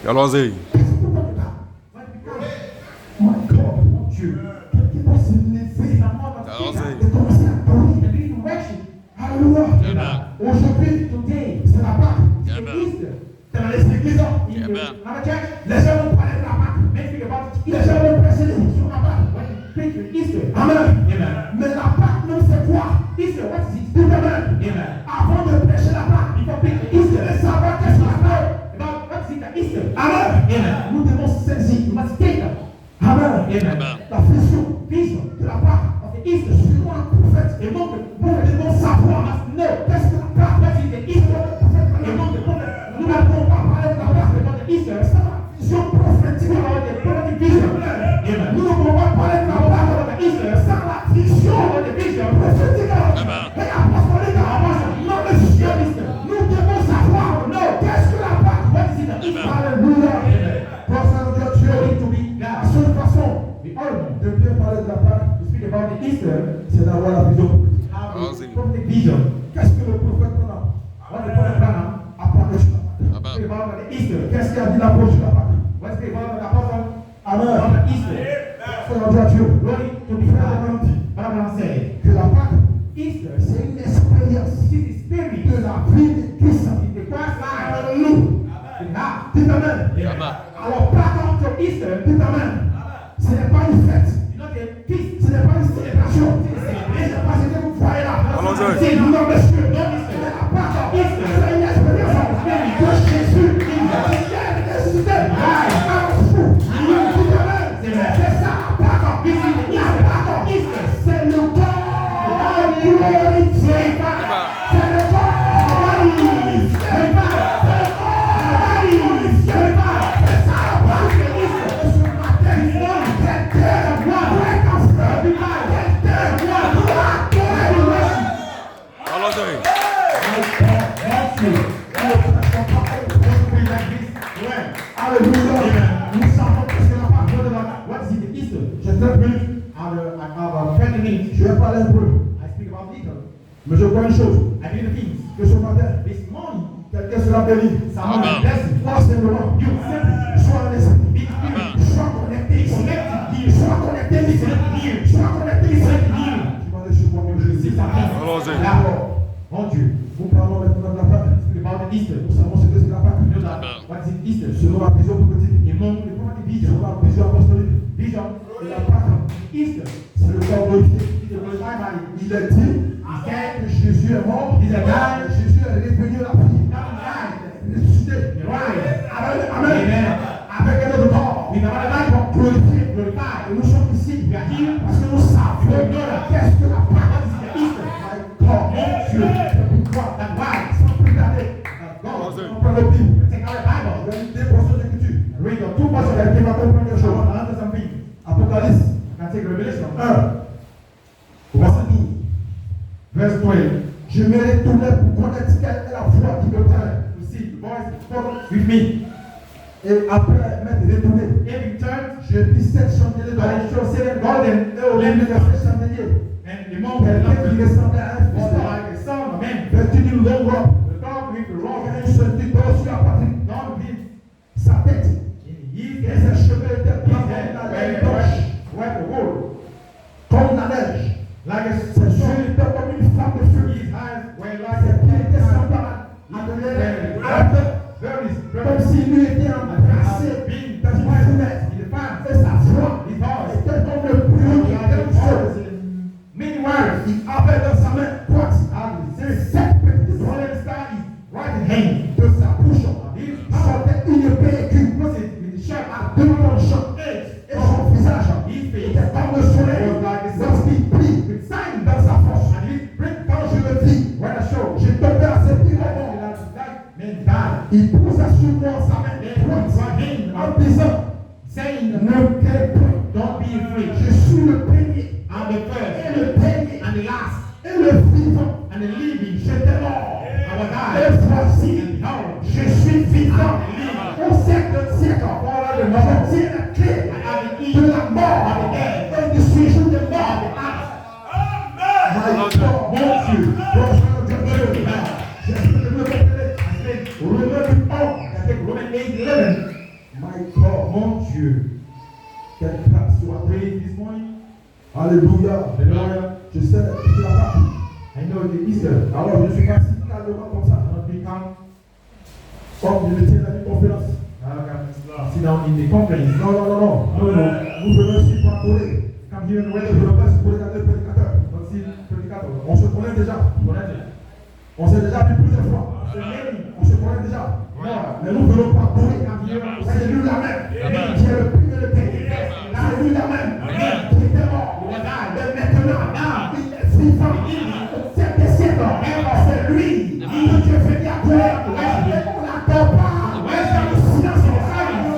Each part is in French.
Allons-y. Aujourd'hui, c'est la Pâque. C'est dans les églises. Les gens vont parler de la Pâque. Les gens vont prêcher sur la Pâque. Amen. Mais la Pâque, non, c'est quoi? Amen. Avant de prêcher la Pâque, il faut prêcher savoir qu'est-ce que la Pâque. Amen. Nous devons saisir. Amen. La vision de la Pâque. Easter, suivant le prophète, et donc nous devons savoir qu'est-ce que la Pâque est Easter, et donc nous n'avons pas parlé de la Pâque de Easter, c'est la vision prophétique de vision. Nous ne pouvons pas parler de la Pâque de Easter sans la vision de vision prophétique et apostolique non le sionisme. Nous devons savoir qu'est-ce que la Pâque de Easter. Alléluia. La seule façon de bien parler de la Pâque, c'est d'avoir la vision. Vision. Qu'est-ce que le prophète a parlé sur la Pâque? Qu'est-ce qu'il a dit l'apôtre sur la Pâque? Amen. Que la Pâque, c'est une expérience de la vie de Christ. Alléluia. little. Mais je crois une chose, I believe the things. que ce matin, This morning, quelqu'un sera béni. someone is blessed. Moi simplement, You simply sois en esprit, be spirit. sois connecté, sois connecté, sois connecté. Tu vas laisser voir que je See dis. something. D'accord. Mon Dieu. Nous parlons maintenant de la Pâque. About the Easter. Nous savons ce que c'est la Pâque. You know that. What is Easter? Selon la vision prophétique, Et mon le prophet vision. selon la vision apostolique, Vision. et la Pâque, Easter. c'est le corps glorifié. Is the glorified body. Il est dit He said, que Jésus est mort, He's alive. Jésus est revenu à la vie, Now died. ressuscité. Rise. Amen. Amen. Avec un autre corps, With another life. glorifié. Glorified. Et nous sommes ici We are here. parce que nous savions qu'est-ce que la Pâque. Easter. My God, mon Dieu, c'est pourquoi, That's why. sans plus tarder, on prend le Bible, Take our Bible. on va lire deux portions d'écriture. Read the two Parce passages. qu'elle va comprendre quelque I chose. want to answer something. Apocalypse Can take Revelation. 1, verset 12. Verse 12. Je me retournais pour connaître quelle est la voix qui me traîne. To see the voice spoke with me. Et après m'être retourné, Every turn, je vis 7 chandeliers d'or. I saw seven golden Et au milieu de ces chandeliers, and the monk quelqu'un qui was ressemblait à un fils like a son of man. vêtu d'une longue robe. The dog with the robe Il avait une ceinture d'or sur la poitrine. down with Sa tête his et ses cheveux étaient blancs comme head la laine blanche, white wool. comme la neige. Like a Ses yeux étaient comme une flamme de feu. his eyes were Ses like pieds étaient a semblables à de l'air very comme s'il lui était embrassé being dans une fenêtre. in the fan. Et sa voix His voice était comme le bruit like d'un a feu. voice in many words. Il avait dans sa main droite sept petites The étoiles. solemn star is right in hand. De sa bouche sortait une pellicule With the sharp à 2 tranchants. Et son visage his face était comme le soleil was like the sun. lorsqu'il plie With sign dans sa force. and his great Quand je le vis, when I show j'ai tombé à ses pieds. men died. Il poussa sur moi sa main droite en disant, Saying, ne crains point, don't be afraid. je suis le premier I'm the et first le dernier and the last et le vivant. and the living. J'étais mort. I was Et died. voici, And behold, je suis vivant. Au siècle de siècle, je tiens la clé de la mort et du séjour des morts. My God, mon Dieu, j'espère que vous comprenez. Romains 8:11. My God, mon Dieu, quelle grâce soit praise this morning. Alléluia. Hallelujah. Je sais, c'est la Pâque. I know the Easter. Alors je ne suis pas si calmement comme ça. Not become. Comme je me tiens dans une conférence. Sit down in the conference. Non, non, non, non. No, no. Nous venons ici pour adorer. Come here and Je worship. ne veux pas ici pour regarder le prédicateur. Not see predicator. On se connaît déjà. On s'est déjà vu plusieurs fois. On se connaît déjà. Mais nous venons pour adorer. C'est lui la même. Qui est le premier et le dernier. C'est lui la même. Qui était mort. Mais maintenant, il est vivant. C'est des siècles. C'est lui. Que Dieu fait bien adorer. On n'attend pas. Dans le silence, on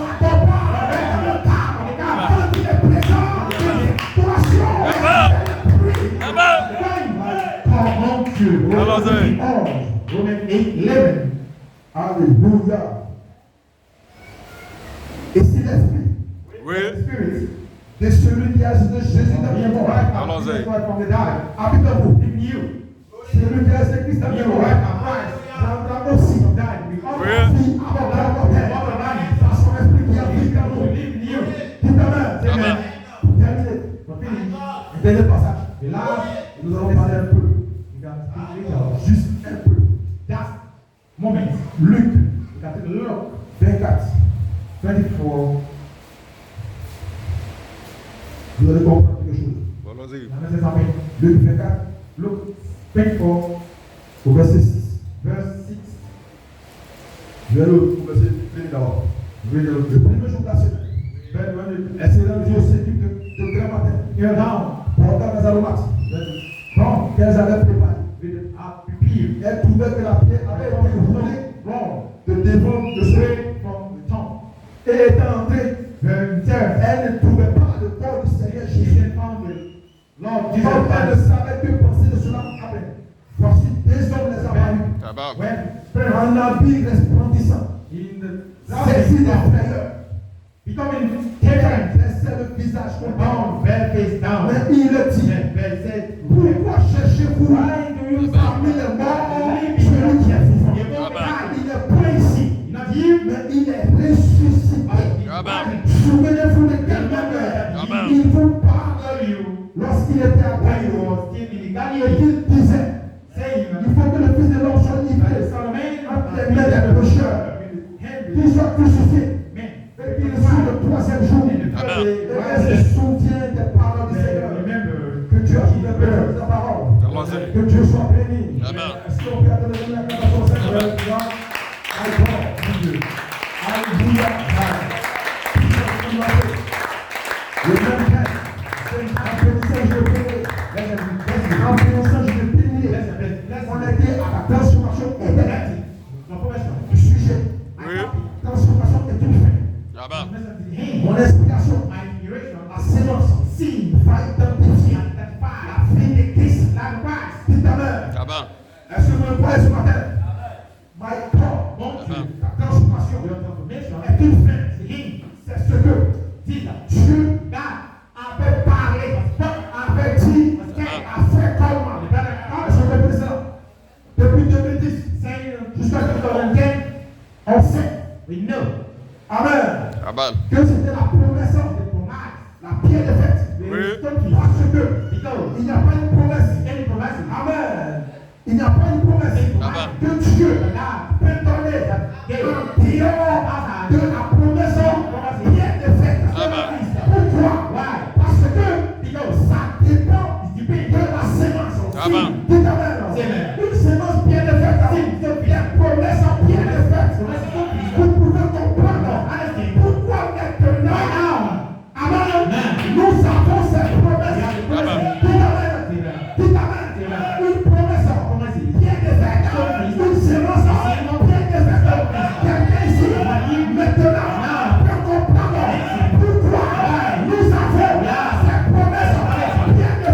n'attend pas. Dans le calme. Quand il est présent, l'adoration. Mon Dieu. Romains 8:11. Alléluia. Et si l'esprit Spirit. de celui qui agit de Jésus dans Being le monde right Allons-y. from the dead. habite en vous, In you. celui qui agit de Christ dans le Being monde right of Christ. viendra aussi Died. We all vie avec la mortelle par son esprit qui habite en nous. live in you. Dites Amen. Amen. Pour terminer, For finish. un dernier passage. The last. Nous allons parler un peu, We got to speak little. juste un peu. That moment. Luc We got to look. 24. 24. Vous allez comprendre quelque chose. Allons-y. Let me say something. Luc 24, Look. 24. au verset 6. Verse 6. Je vais le verset 1 d'abord. Read Le the premier jour de la semaine. verse 1. Excellent Dieu s'équipe de grand matin. Here down. Portant les aromates Wrong. qu'elles avaient préparés. With prepared. Elles trouvaient que la pierre avait été roulée Wrong. de devant de ce Straight from the tongue. et étant entrée, Very turn. elle ne trouvait pas le corps du Seigneur She Jésus. said, found the Lord Jesus Comme elle ne Christ. savait que penser de cela à peine. Voici deux hommes les apparus, Tabac. When en habit resplendissant, in the saisis d'effrayeur, becoming different, laissait le visage down, comparable. bare face down. Mais il le dit, And they said, pourquoi cherchez-vous vous parmi les morts, celui qui est vivant. Il n'est pas ici, mais il est ressuscité. Souvenez-vous de quelqu'un, il vous parle lorsqu'il était à terre, il disait, il faut que le Fils de l'homme soit livré entre les mains des pécheurs, qu'il soit crucifié, et qu'il soit le troisième jour. Et se souvient des paroles du Seigneur. Que Dieu a sa parole. Que Dieu soit béni. Est-ce qu'on peut adonner la acclamation au Seigneur? Alléluia. Le même Père, en bénissant, je le bénis. En bénissant, je le bénis. On a été à la transformation éternelle. Le sujet, la transformation est une fin. Mon inspiration, la séance, signe, va identifier la vie de Christ, la grâce, qui t'amène. Est-ce que vous le croyez ce matin? My God, mon Dieu, la transformation est une fin. C'est ce que Dieu avait parlé, avait dit, a fait comment? Est-ce que vous comprenez ça? Depuis 2010 jusqu'à 2015, on sait, Amen. Que c'était la promesse, la pierre de fête. Parce que il n'y a pas une promesse. Amen. Il n'y a pas une promesse que Dieu peut donner en dehors de la promesse pierre de fête. Pourquoi? Parce que ça dépend de la sémence. Dites Amen. Une sémence pierre de fête, c'est une promesse en pierre de fête. Vous pouvez comprendre pourquoi maintenant, Amen, nous avons cette promesse. Dites Amen. Une promesse pierre de fête, une sémence pierre de fête. Quelqu'un ici, maintenant, peut comprendre pourquoi nous avons cette promesse pierre de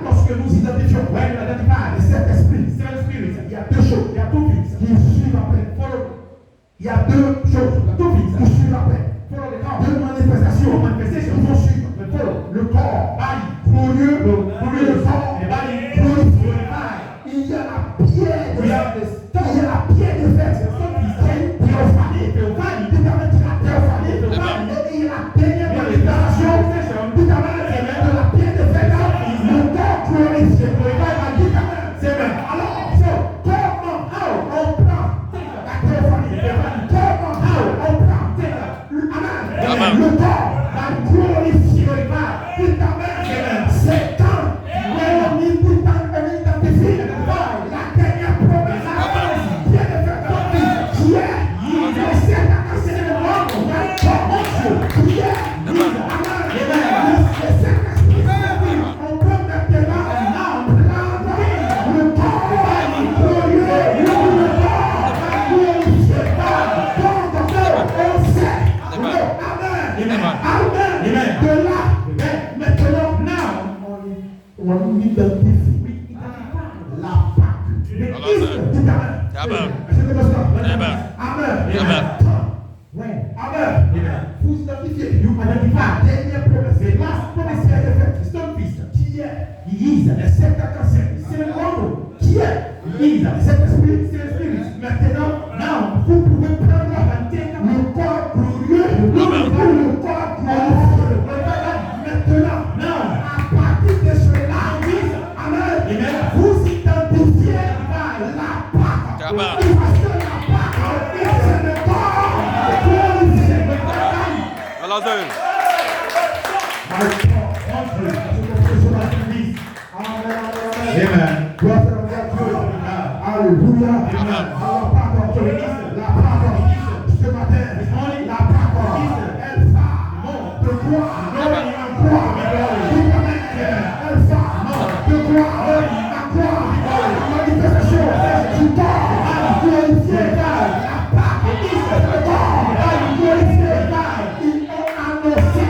Lorsque nous identifions les sept esprits, il y a deux choses, qui suivent après. Il y a deux choses qui suivent après. Deux manifestations qui vont suivre. Le corps, glorieux, le corps, glorifié. Il y a la pierre de fête. Il y a la pierre de fête. Il y a la théophanie. Et il y a la dernière manifestation de la pierre de fête. Le corps glorifié. Alors, comment on prend la théophanie? Comment on prend le corps glorifié? C'est quand on identifie la dernière promesse. Dites Amen. Amen. Amen. Vous identifiez. You identify. Dernière promesse. The last promise qui a été faite. Stone Feast. Qui est? Il est. C'est ta cancer. C'est le nom. Qui est? Il est. C'est l'esprit. C'est l'esprit. Maintenant, vous pouvez prendre la vingtaine. Le corps glorieux. Le corps glorieux. Maintenant, à partir de cela, amen. Vous identifiez la Pâque. Amen. Amen. Alléluia. Amen. La Pâque. Ce matin, la Pâque. Elle va de quoi? À quoi? Elle va de quoi? À quoi? La manifestation du corps glorifié. La Pâque est le corps glorifié. Ils ont annoncé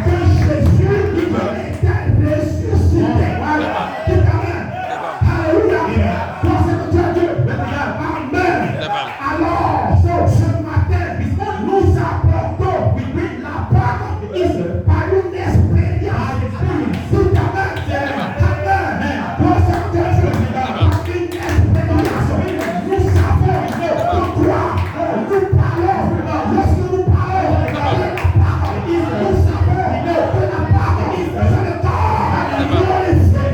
que Jésus était ressuscité. Alléluia. Alors, ce matin, nous apportons la Pâque par une expérience. Tout à fait. Amen. Nous savons de quoi nous parlons. Lorsque nous parlons de la Pâque, nous savons que la Pâque, c'est le corps glorifié.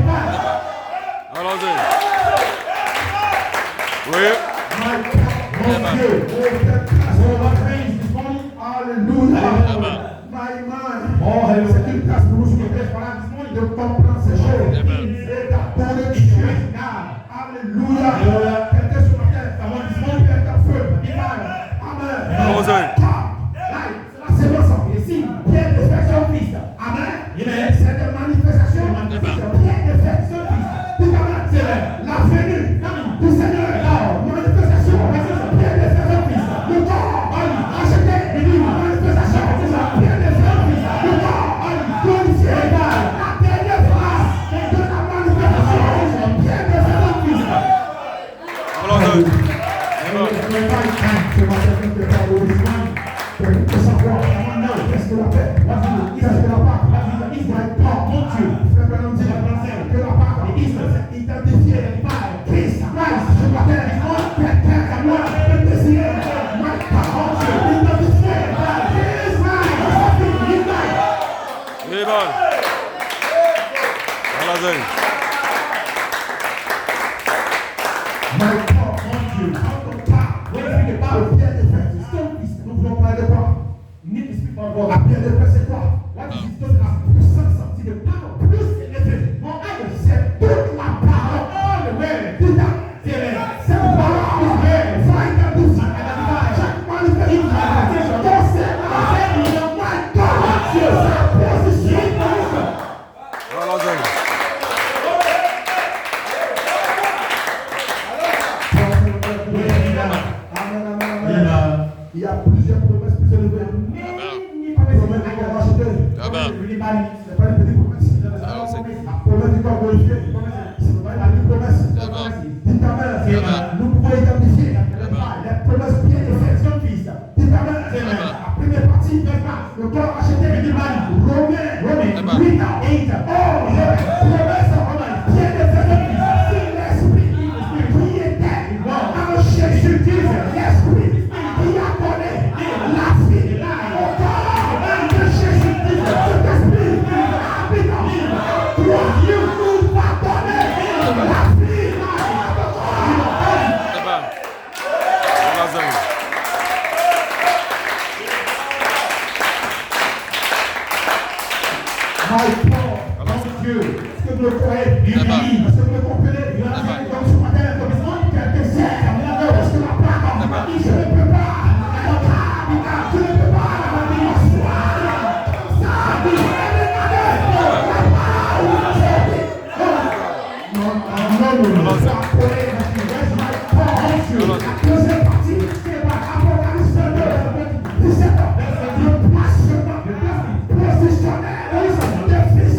Allons-y. Oui. Alléluia. C'est une place pour nous de comprendre ces choses et d'adorer Dieu. Alléluia. Quelqu'un ce matin, est à feu. Amen. C'est la séquence. Ici, Pierre de Perfection Christ. Amen. C'est des manifestations. Pierre de Perfection Christ. C'est la venue du Seigneur. Manifestation. Pierre de Perfection Christ. Le corps acheté. Manifestation. Pierre de Perfection Christ. Le corps glorifié. La dernière phrase de la manifestation. Pierre de Perfection Christ. Allons-y. Pour savoir qu'est-ce que la paix, qu'est-ce que la Pâque, mon Dieu, frère Branham dit que la Pâque c'est identifié par Christ. Je m'appelle quelqu'un à moi, le désir, ma parole, identifié par Christ. Oui, bon. Allons-y. Mon Dieu, quand on parle, le Pierre de Fête, nous voulons parler de quoi? La pierre de Fête, c'est quoi? La puissance, c'est de parole plus élevée. C'est toute la parole. C'est cette parole. Va identifier chaque manifestation. Concernant sa position. Allons-y. Il y a plusieurs promesses plus élevées. Promesse du corps racheté. C'est pas une petite promesse. La promesse du corps glorifié. C'est pas une promesse. Dites Amen. Nous pouvons identifier les promesses bien effectuées de Fils. Dites Amen. La première partie, le corps racheté. Romains 8 à 8. Oh, promesse bien effectuée de Fils. C'est l'esprit qui était en Jésus-Christ. L'esprit qui a donné la vie au corps de Jésus-Christ. Cet esprit habitant en toi, nous va donner la vie au corps. Allons-y. My God, mon Dieu, est-ce que vous le croyez? Est-ce que vous le comprenez? Comme ce matin, comme quelqu'un sait, est-ce que la Pâque, je ne peux pas, je ne peux pas, la deuxième partie, c'est Apocalypse 2, 17 ans, le placement positionnel des fils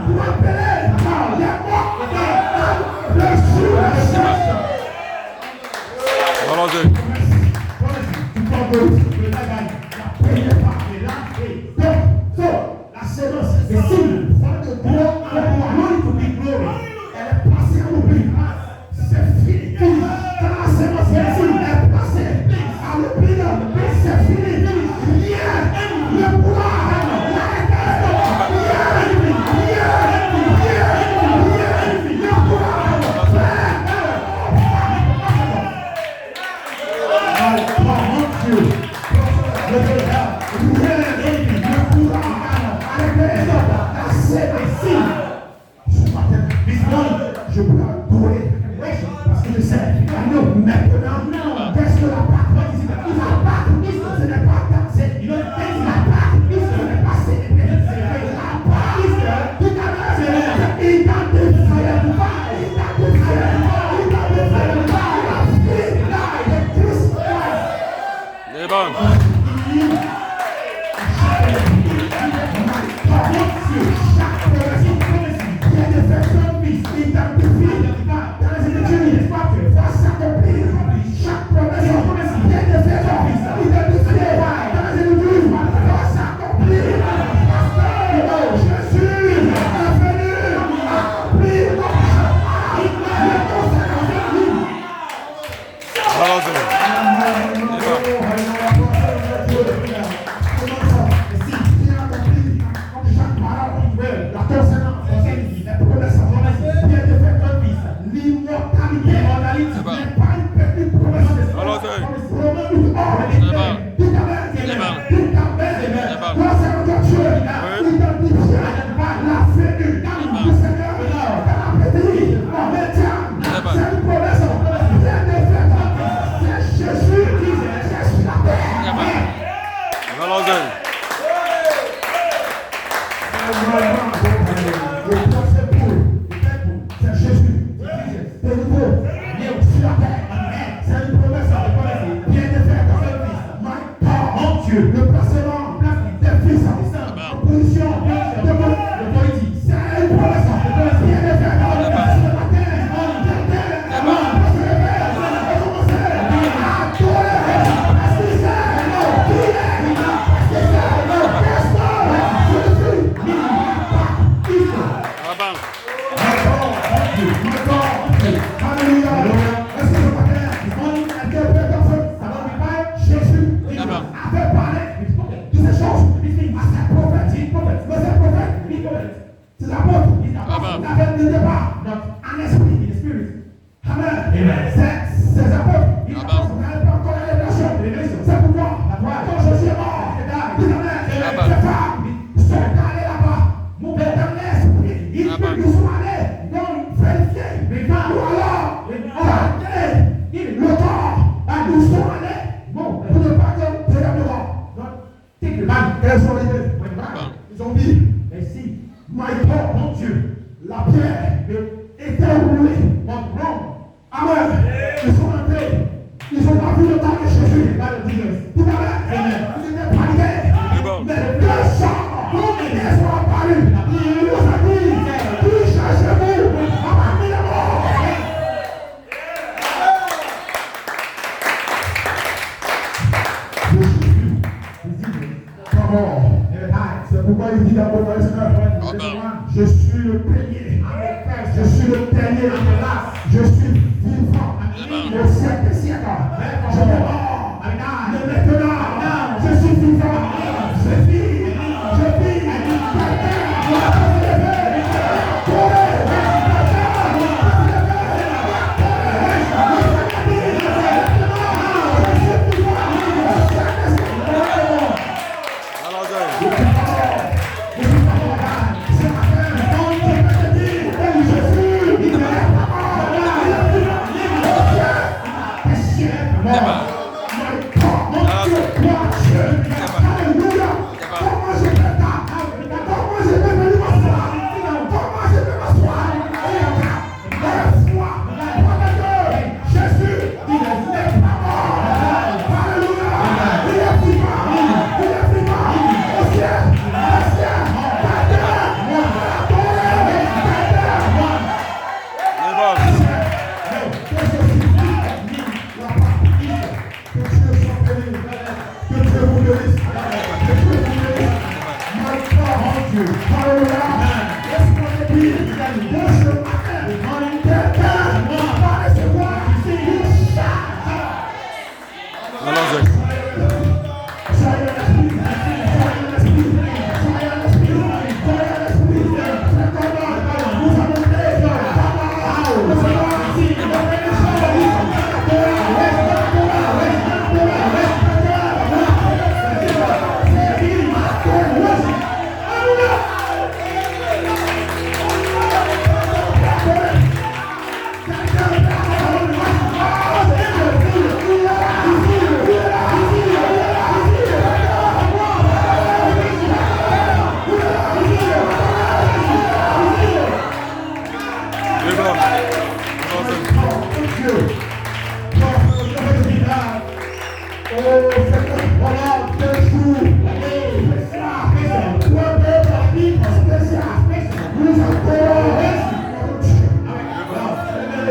pour appeler les morts, le sur Relancez. La séance est signe de gloire, glory to be glory. Elle est passée à l'oubli. C'est fini. Quand la séance est signe, elle est passée à l'oubli. C'est fini. Rien ne pourra je peux adorer parce que je sais maintenant qu'est-ce que la Pâque ce n'est pas taxé, la Pâque ce n'est pas célébré, la Pâque tout à l'heure c'est identifié la Christ. Les bonnes. Ils ont dit, merci, my God, mon Dieu, la pierre était roulée, mon grand. Amen. Ils sont entrés, ils ont pas vu le temps que Jésus va le dire. Tout à l'heure, ils étaient paniqués. Mais 200 hommes sont apparus. Ils nous ont dit, qui cherchez-vous parmi les morts? C'est pourquoi il dit d'abord dans le Seigneur, je suis le premier, je suis le dernier, je suis vivant au siècle des siècles. Je suis mort, mais maintenant, je suis vivant, je vis,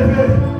lever.